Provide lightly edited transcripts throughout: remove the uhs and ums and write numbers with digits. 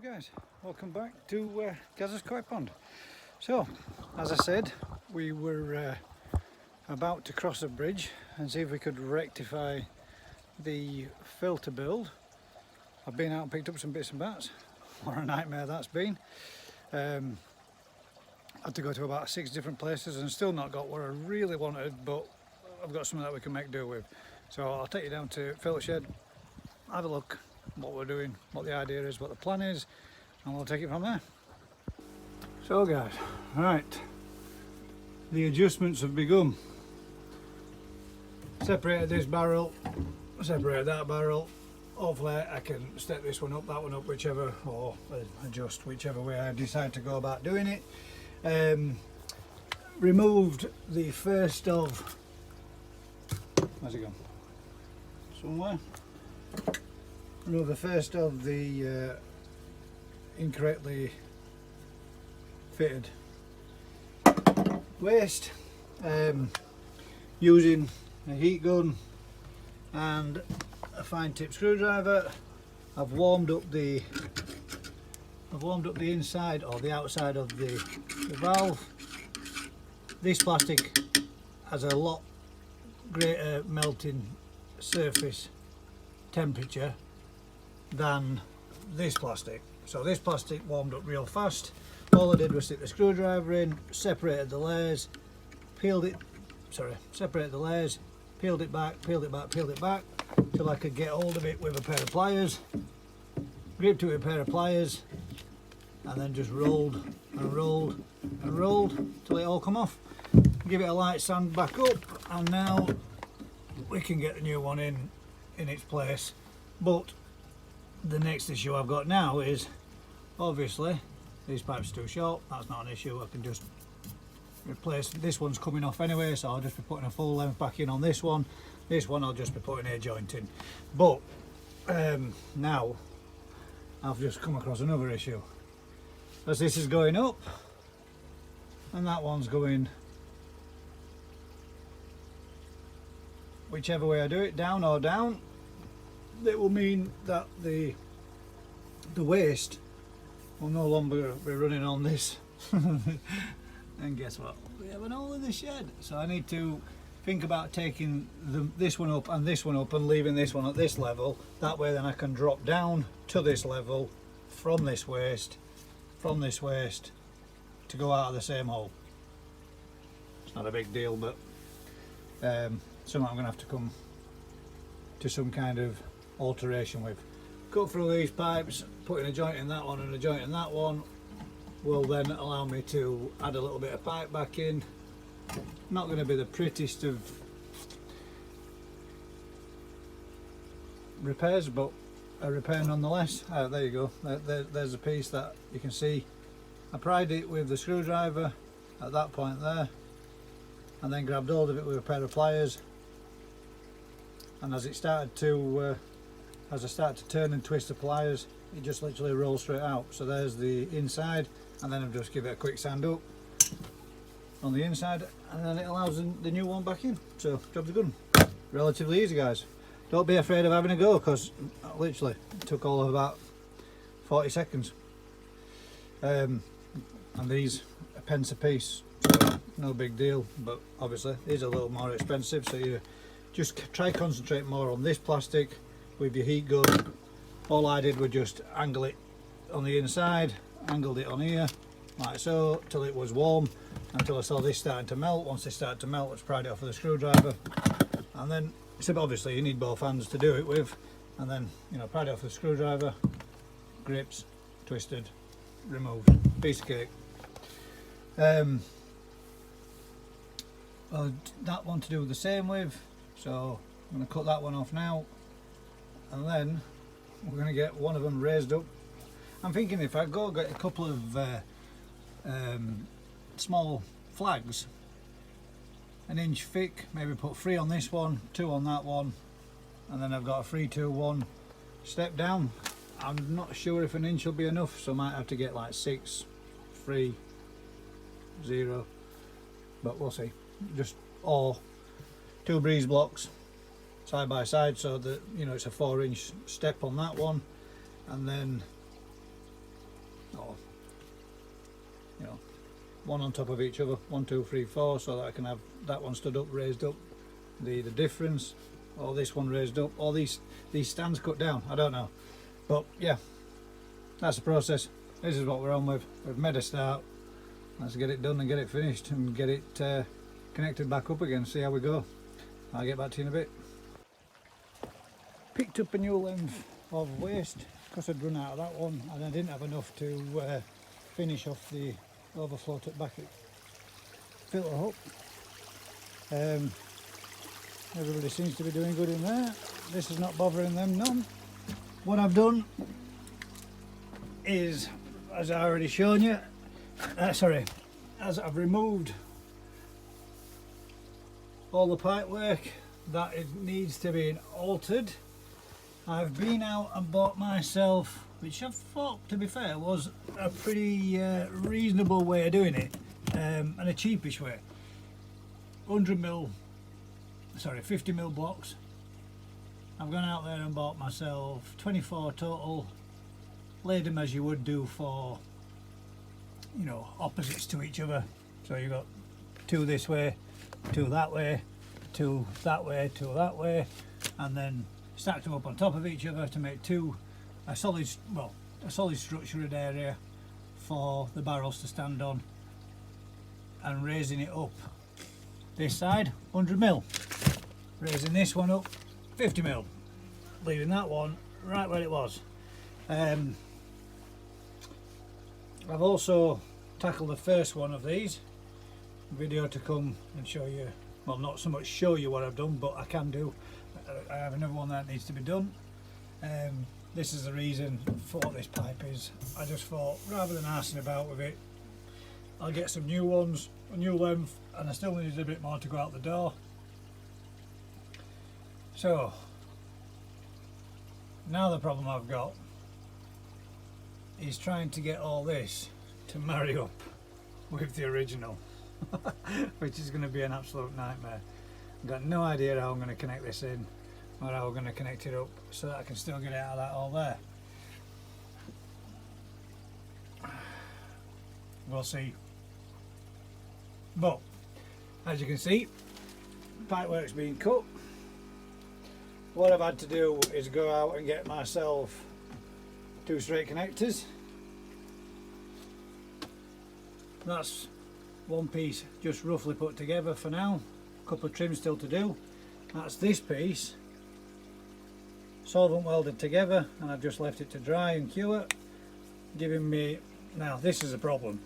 Hello guys, welcome back to Gaz's Koi Pond. So, as I said, we were about to cross a bridge and see if we could rectify the filter build. I've been out and picked up some bits and bats. What a nightmare that's been. Had to go to about 6 different places and still not got what I really wanted, but I've got something that we can make do with. So I'll take you down to Filter Shed, have a look what we're doing, what the idea is, what the plan is, and we'll take it from there. So guys, right, the adjustments have begun. Separated this barrel, separated that barrel. Hopefully I can step this one up, that one up, whichever, or adjust whichever way I decide to go about doing it. Removed the first of, where's it gone? Somewhere. Remove the first of the incorrectly fitted waste using a heat gun and a fine tip screwdriver. I've warmed up the inside or the outside of the valve. This plastic has a lot greater melting surface temperature than this plastic. So this plastic warmed up real fast. All I did was stick the screwdriver in, separated the layers, separated the layers, peeled it back, peeled it back, peeled it back till I could get hold of it with a pair of pliers, gripped it with a pair of pliers, and then just rolled and rolled and rolled till it all come off. Give it a light sand back up, and now we can get the new one in its place. But the next issue I've got now is, obviously these pipes are too short. That's not an issue. I can just replace, this one's coming off anyway, so I'll just be putting a full length back in on this one. This one I'll just be putting a joint in. But now I've just come across another issue, as this is going up and that one's going whichever way I do it, down or down. It will mean that the waste will no longer be running on this. And guess what? We have an hole in the shed. So I need to think about taking this one up and this one up and leaving this one at this level. That way then I can drop down to this level from this waste to go out of the same hole. It's not a big deal, but something I'm going to have to come to some kind of alteration with. Cut through these pipes, putting a joint in that one and a joint in that one will then allow me to add a little bit of pipe back in. Not going to be the prettiest of repairs, but a repair nonetheless. There you go, there's a piece that you can see. I pried it with the screwdriver at that point there, and then grabbed hold of it with a pair of pliers, and as I started to turn and twist the pliers, it just literally rolls straight out. So there's the inside, and then I've just give it a quick sand up on the inside, and then it allows the new one back in. So job's good. Relatively easy, guys. Don't be afraid of having a go, because literally it took all of about 40 seconds. And these are pence a piece, so no big deal, but obviously these are a little more expensive, so you just try concentrate more on this plastic with your heat gun. All I did was just angle it on the inside, angled it on here like so till it was warm, until I saw this starting to melt. Once it started to melt, let's pry it off with a screwdriver, and then obviously you need both hands to do it with, and then pry it off with a screwdriver, grips, twisted, removed, piece of cake. Well, that one to do the same with, so I'm going to cut that one off now, and then we're going to get one of them raised up. I'm thinking if I go get a couple of small flags, an inch thick, maybe put 3 on this one, 2 on that one, and then I've got a 3, 2, 1 step down. I'm not sure if an inch will be enough, so I might have to get like 6, 3, 0, but we'll see. Or 2 breeze blocks side by side, so that it's a 4-inch step on that one, and then or you know, one on top of each other, 1, 2, 3, 4, so that I can have that one stood up, raised up, the difference, or this one raised up, or these stands cut down, I don't know. But yeah, that's the process. This is what we're on with. We've made a start. Let's get it done and get it finished and get it connected back up again, see how we go. I'll get back to you in a bit. Picked up a new length of waste because I'd run out of that one and I didn't have enough to finish off the overflow at Bakki filter hook. Everybody seems to be doing good in there. This is not bothering them none. What I've done is, as I already shown you, as I've removed all the pipe work that it needs to be altered, I've been out and bought myself, which I thought, to be fair, was a pretty reasonable way of doing it, and a cheapish way. 50mm blocks. I've gone out there and bought myself 24 total, laid them as you would do for, you know, opposites to each other. So you've got 2 this way, 2 that way, 2 that way, 2 that way, and then stacked them up on top of each other to make a solid structured area for the barrels to stand on, and raising it up this side 100mm, raising this one up 50mm, leaving that one right where it was. I've also tackled the first one of these. Video to come and show you, well, not so much show you what I've done, but I can do. I have another one that needs to be done. This is the reason for what this pipe is. I just thought, rather than arsing about with it, I'll get some new ones, a new length, and I still needed a bit more to go out the door. So now the problem I've got is trying to get all this to marry up with the original, which is going to be an absolute nightmare. I've got no idea how I'm going to connect this in, or how I'm going to connect it up so that I can still get it out of that hole there. We'll see. But as you can see, pipework's been cut. What I've had to do is go out and get myself 2 straight connectors. That's one piece just roughly put together for now. A couple of trims still to do. That's this piece solvent welded together, and I've just left it to dry and cure, giving me, now this is a problem,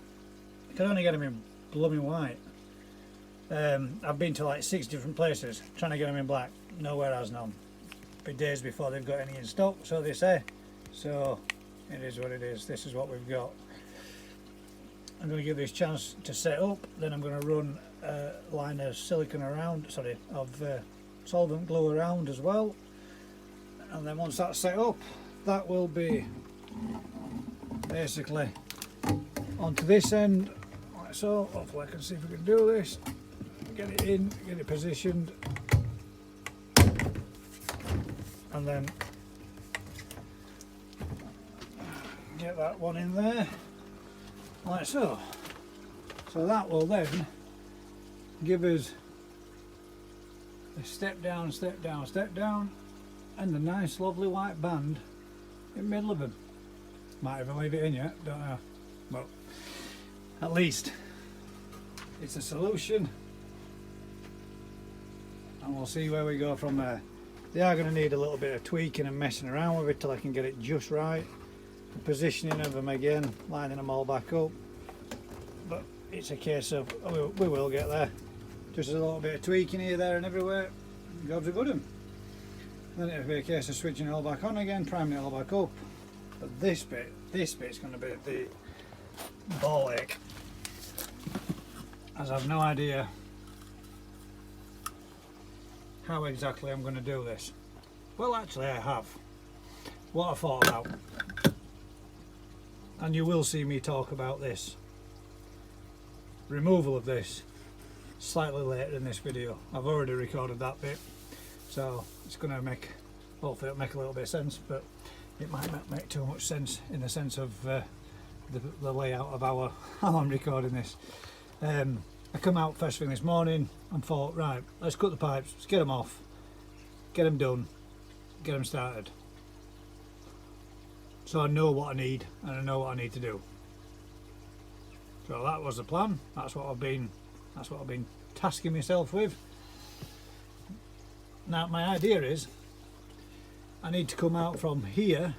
I can only get them in blooming white. I've been to like 6 different places trying to get them in black, nowhere has none. Be days before they've got any in stock, so they say. So it is what it is. This is what we've got. I'm going to give this a chance to set up, then I'm going to run a line of silicone around, solvent glue around as well, and then once that's set up, that will be basically onto this end like so. Hopefully I can see if we can do this, get it in, get it positioned, and then get that one in there like so. So that will then give us a step down, step down, step down, and a nice lovely white band in the middle of them. Might even leave it in yet, don't know, but at least it's a solution, and we'll see where we go from there. They are going to need a little bit of tweaking and messing around with it till I can get it just right. The positioning of them again, lining them all back up, but it's a case of, we will get there. Just a little bit of tweaking here, there and everywhere, God's a good one. Then it'll be a case of switching it all back on again, priming it all back up. But this bit's going to be the ball ache, as I've no idea how exactly I'm going to do this. Well, actually I have. What I thought about, and you will see me talk about this removal of this slightly later in this video. I've already recorded that bit, so it's going to make, hopefully it'll make a little bit of sense, but it might not make too much sense in the sense of the layout of how I'm recording this. I come out first thing this morning and thought, right, let's cut the pipes, let's get them off, get them done, get them started. So I know what I need and I know what I need to do. So that was the plan. That's what I've been tasking myself with. Now my idea is I need to come out from here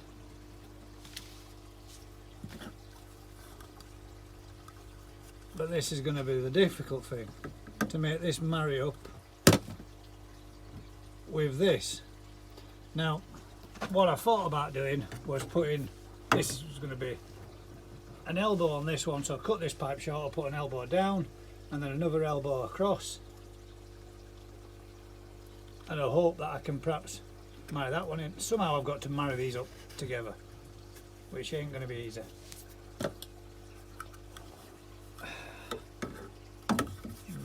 but this is going to be the difficult thing, to make this marry up with this. Now what I thought about doing was putting, this was going to be an elbow on this one, so I cut this pipe short, I'll put an elbow down and then another elbow across, and I hope that I can perhaps marry that one in. Somehow I've got to marry these up together, which ain't going to be easy.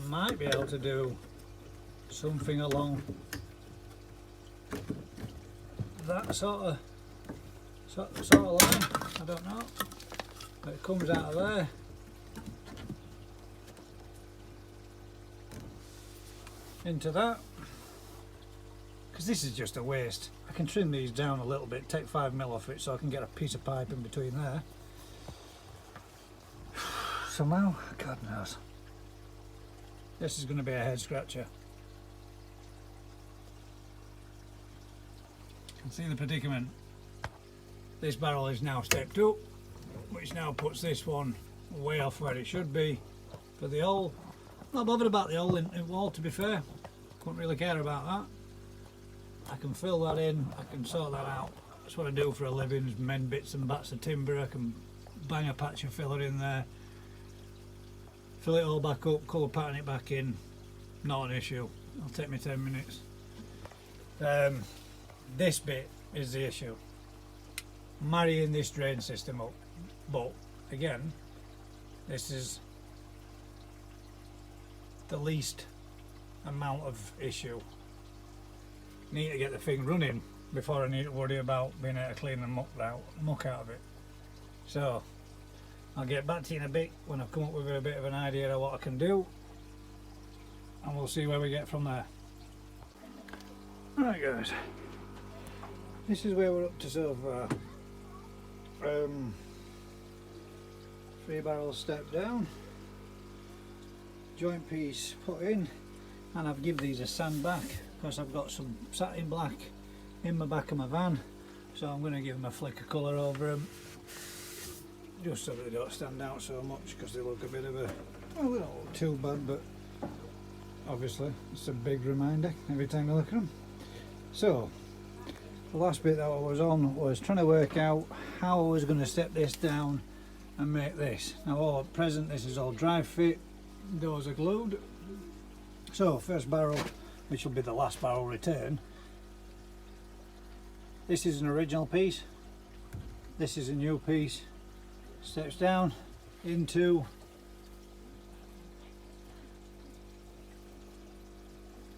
Might be able to do something along that sort of line. I don't know. It comes out of there. Into that. Because this is just a waste. I can trim these down a little bit, take 5mm off it so I can get a piece of pipe in between there. Somehow, God knows. This is going to be a head scratcher. You can see the predicament. This barrel is now stepped up, which now puts this one way off where it should be for the hole. Not bothered about the hole in wall, to be fair. Couldn't really care about that. I can fill that in, I can sort that out. That's what I do for a living, is mend bits and bats of timber. I can bang a patch of filler in there, fill it all back up, colour pattern it back in, not an issue. It'll take me 10 minutes. This bit is the issue. Marrying this drain system up. But again, this is the least amount of issue. Need to get the thing running before I need to worry about being able to clean the muck out of it. So I'll get back to you in a bit when I've come up with a bit of an idea of what I can do, and we'll see where we get from there. Alright guys, this is where we're up to so far. 3 barrels step down, joint piece put in, and I've given these a sand back because I've got some satin black in the back of my van, so I'm going to give them a flick of colour over them just so that they don't stand out so much, because they look a bit of a, well, they don't look too bad, but obviously it's a big reminder every time I look at them. So the last bit that I was on was trying to work out how I was going to step this down and make this. Now all at present this is all dry fit, doors are glued. So first barrel, which will be the last barrel return, this is an original piece, this is a new piece, steps down into,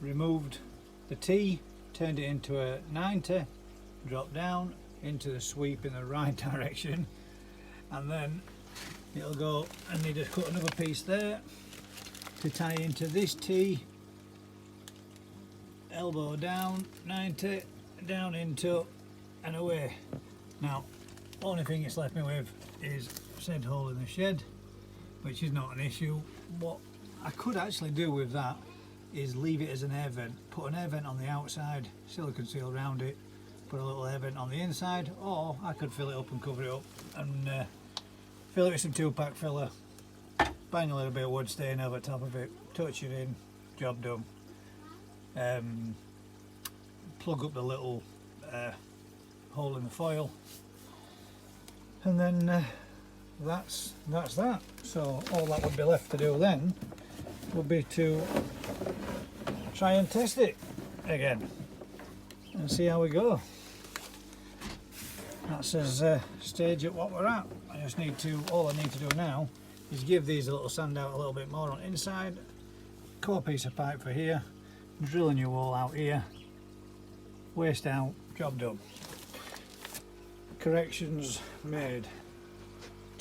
removed the T, turned it into a 90, drop down into the sweep in the right direction, and then it'll go, and need to cut another piece there to tie into this T, elbow down, 90, down into and away. Now only thing it's left me with is said hole in the shed, which is not an issue. What I could actually do with that is leave it as an air vent, put an air vent on the outside, silicone seal around it, put a little air vent on the inside, or I could fill it up and cover it up and fill it with some 2-pack filler, bang a little bit of wood stain over the top of it, touch it in, job done. Plug up the little hole in the foil, and then that's that. So all that would be left to do then would be to try and test it again and see how we go. That's as stage at what we're at. All I need to do now is give these a little sand out a little bit more on the inside, core piece of pipe for here, drill a new hole out here, waste out, job done. Corrections made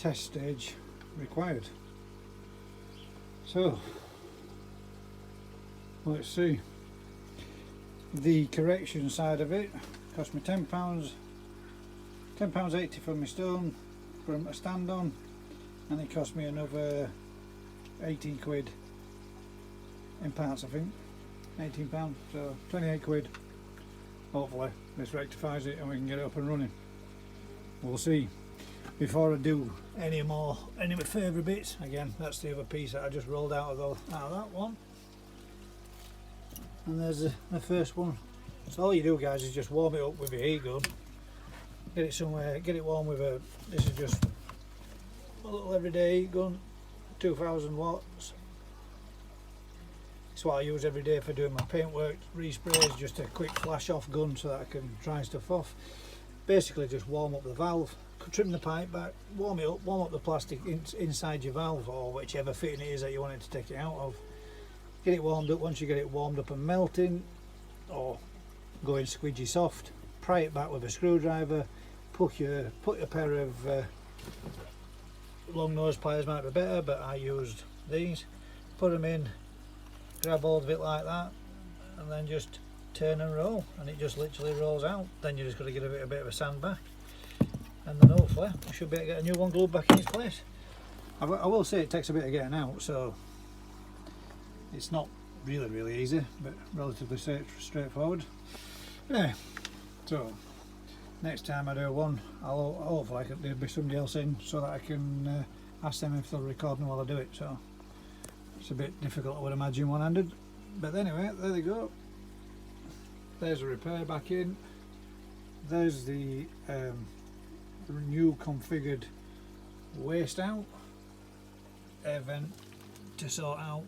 test stage required. So let's see. The correction side of it cost me £10, £10.80 for my stone from a stand on, and it cost me another 18 quid in parts, I think. £18, so 28 quid. Hopefully this rectifies it and we can get it up and running. We'll see. Before I do any of my further bits, again, that's the other piece that I just rolled out of that one. And there's the first one. So all you do, guys, is just warm it up with your heat gun. Get it somewhere, get it warm with this is just a little everyday heat gun, 2000 watts. It's what I use every day for doing my paintwork resprays, just a quick flash off gun so that I can dry stuff off. Basically just warm up the valve, trim the pipe back, warm it up, warm up the plastic inside your valve or whichever fitting it is that you want it to take it out of. Get it warmed up. Once you get it warmed up and melting, or going squidgy soft, pry it back with a screwdriver, put your pair of long nose pliers, might be better, but I used these, put them in, grab hold of it like that, and then just turn and roll, and it just literally rolls out. Then you just got to give it a bit of a sand back, and then hopefully you should be able to get a new one glued back in its place. I will say it takes a bit of getting out, so it's not really easy, but relatively straightforward. Yeah, so next time I do one, hopefully there'll be somebody else in so that I can ask them if they'll record me while I do it. So it's a bit difficult, I would imagine, one-handed, but anyway, there they go. There's a repair back in. There's the new configured waste out, air vent to sort out.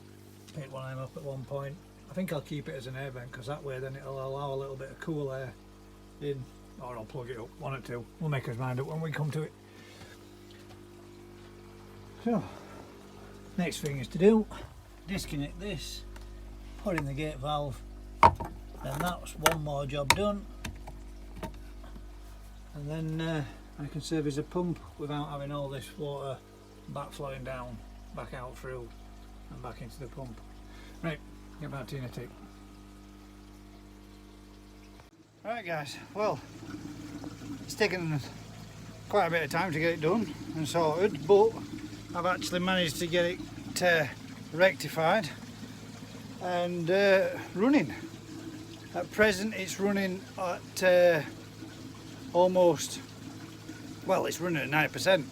Pick one of them up at one point. I think I'll keep it as an air vent because that way then it'll allow a little bit of cool air in, or I'll plug it up, one or two. We'll make our mind up when we come to it. So next thing is to do, disconnect this, put in the gate valve, then that's one more job done, and then I can service a pump without having all this water back flowing down, back out through and back into the pump. Right, get back to you in a tick. Right guys, well, it's taken quite a bit of time to get it done and sorted, but I've actually managed to get it rectified and running. At present it's running at almost, well, it's running at 9%,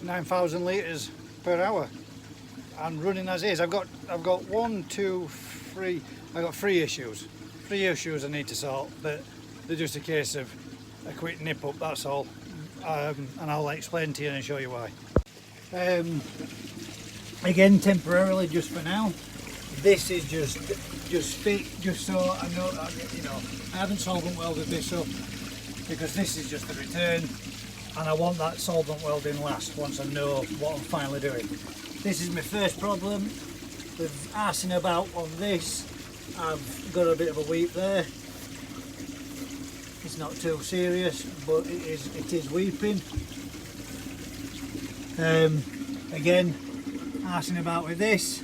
9,000 litres per hour, and running as is. I've got one, two, three. I've got three issues I need to sort, but they're just a case of a quick nip up, that's all. And I'll explain to you and show you why. Again, temporarily, just for now, this is just fit, just so I know that, you know, I haven't solvent welded this up because this is just the return, and I want that solvent welding last once I know what I'm finally doing. This is my first problem with arsing about on this. I've got a bit of a weep there. It's not too serious, but it is weeping. Again, arsing about with this,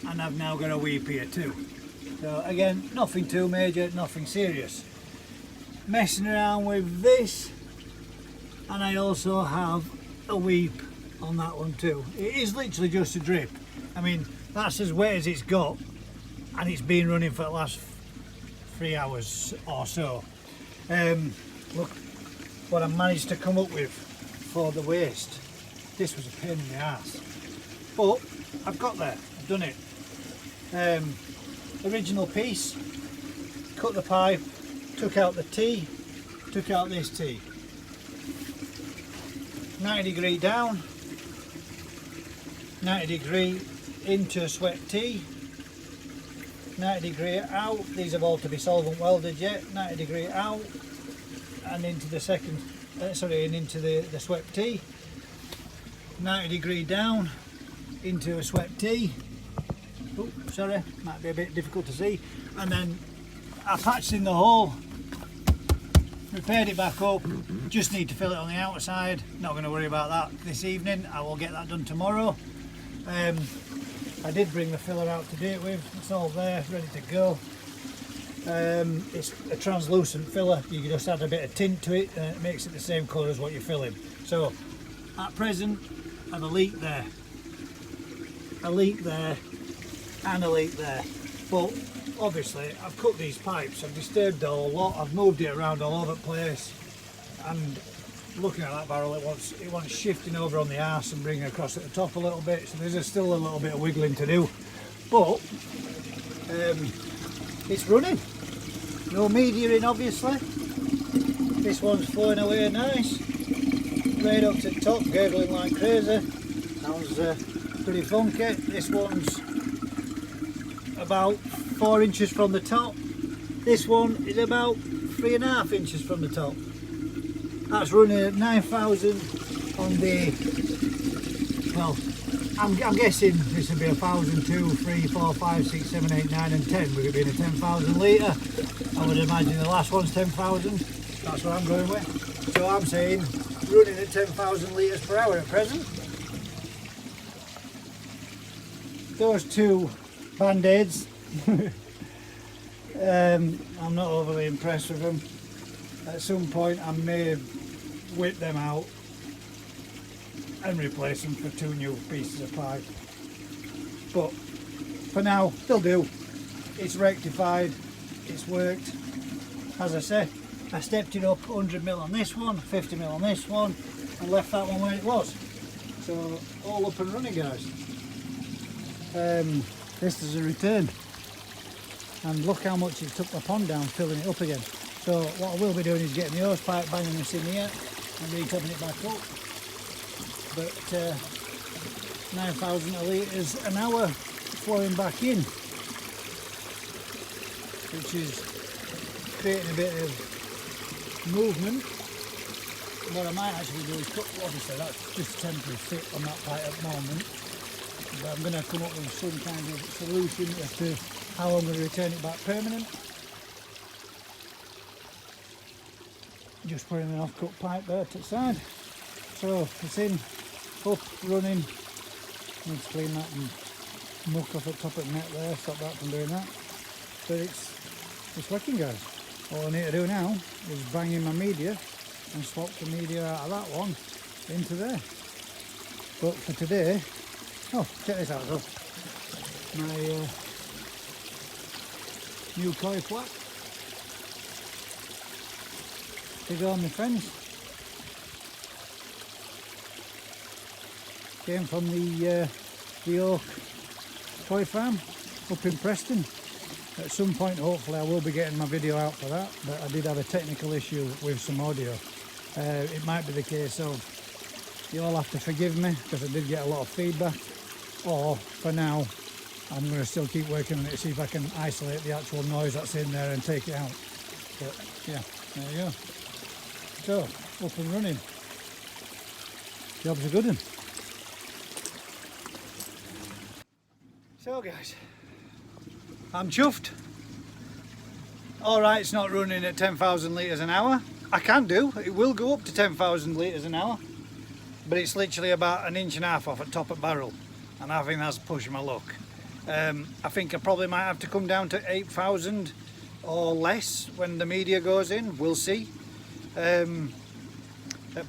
and I've now got a weep here too. So again, nothing too major, nothing serious. Messing around with this, and I also have a weep on that one too. It is literally just a drip. I mean, that's as wet as it's got, and it's been running for the last 3 hours or so. Look what I managed to come up with for the waste. This was a pain in the arse, but I've got there, I've done it. Original piece, cut the pipe, took out the T, took out this T. 90° down, 90° into swept T, 90° out. These have all to be solvent welded yet. 90° out and into the second, and into the swept T. 90° down into a swept T. Oh, sorry, might be a bit difficult to see. And then I patched in the hole repaired it back up, just need to fill it on the outside. Not going to worry about that this evening, I will get that done tomorrow. I did bring the filler out to do it with, it's all there, ready to go. It's a translucent filler, you can just add a bit of tint to it and it makes it the same colour as what you're filling. So at present I have a leak there, and a leak there, but obviously I've cut these pipes, I've disturbed the whole lot, I've moved it around all over the place, and looking at that barrel it wants shifting over on the arse and bringing across at the top a little bit, so there's still a little bit of wiggling to do, but it's running. No media in obviously. This one's flowing away nice, right up to the top, gurgling like crazy. Sounds pretty funky. This one's about 4 inches from the top. This one is about 3.5 inches from the top. That's running at 9,000 on the, well, I'm guessing this would be 1,000, 2, 3, 4, 5, 6, 7, 8, 9 and 10 with it being a 10,000 litre. I would imagine the last one's 10,000, that's what I'm going with. So I'm saying running at 10,000 litres per hour at present. Those two band-aids, I'm not overly impressed with them. At some point I may whip them out and replace them for 2 new pieces of pipe, but for now they'll do. It's rectified, it's worked. As I say, I stepped it up 100mm on this one, 50mm on this one, and left that one where it was. So all up and running, guys. This is a return, and look how much it took my pond down filling it up again. So what I will be doing is getting the hose pipe, banging this in here and re-topping it back up. But 9,000 litres an hour flowing back in, which is creating a bit of movement. What I might actually do is cut, obviously that's just a temporary fit on that pipe at the moment, but I'm going to come up with some kind of solution as to how I'm going to return it back permanent. Just putting an off-cut pipe there to the side. So it's in, up, running. Need to clean that and muck off the top of the net there, stop that from doing that. But it's working, guys. All I need to do now is bang in my media and swap the media out of that one into there. But for today, oh, check this out though. My new koi flat to go on my fence. Came from the Oak Koi Farm up in Preston. At some point hopefully I will be getting my video out for that, but I did have a technical issue with some audio. It might be the case of you'll all have to forgive me because I did get a lot of feedback, or for now I'm going to still keep working on it to see if I can isolate the actual noise that's in there and take it out. But yeah, there you go. So, up and running. Job's a good one. So guys, I'm chuffed. Alright, it's not running at 10,000 litres an hour. I can do, it will go up to 10,000 litres an hour, but it's literally about 1.5 inches off at top of barrel, and I think that's pushing my luck. I think I probably might have to come down to 8,000 or less when the media goes in, we'll see. At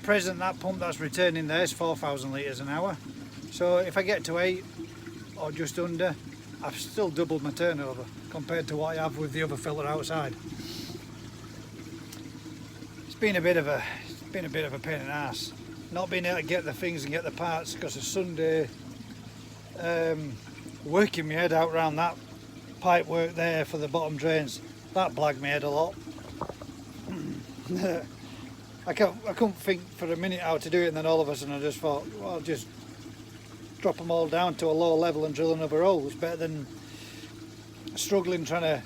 present that pump that's returning there is 4,000 litres an hour, so if I get to 8 or just under, I've still doubled my turnover compared to what I have with the other filler outside. It's been a bit of a pain in the ass not being able to get the things and get the parts because of Sunday, working my head out around that pipe work there for the bottom drains. That blagged my head a lot. I couldn't think for a minute how to do it, and then all of a sudden I just thought, well, I'll just drop them all down to a low level and drill another hole. It's better than struggling trying to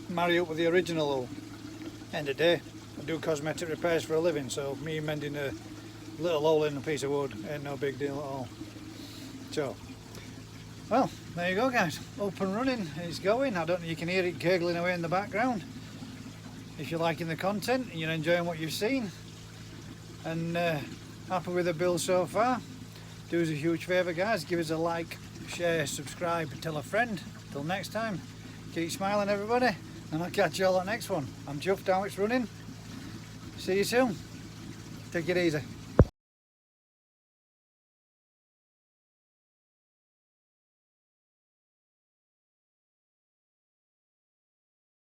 marry up with the original hole. End of the day, I do cosmetic repairs for a living, so me mending a little hole in a piece of wood ain't no big deal at all. So, well, there you go guys, up and running, it's going. I don't know, you can hear it gurgling away in the background. if you're liking the content and you're enjoying what you've seen and happy with the build so far, do us a huge favour guys, give us a like, share, subscribe, tell a friend. Till next time, keep smiling everybody, and I'll catch you all at the next one. I'm chuffed how it's running. See you soon. Take it easy.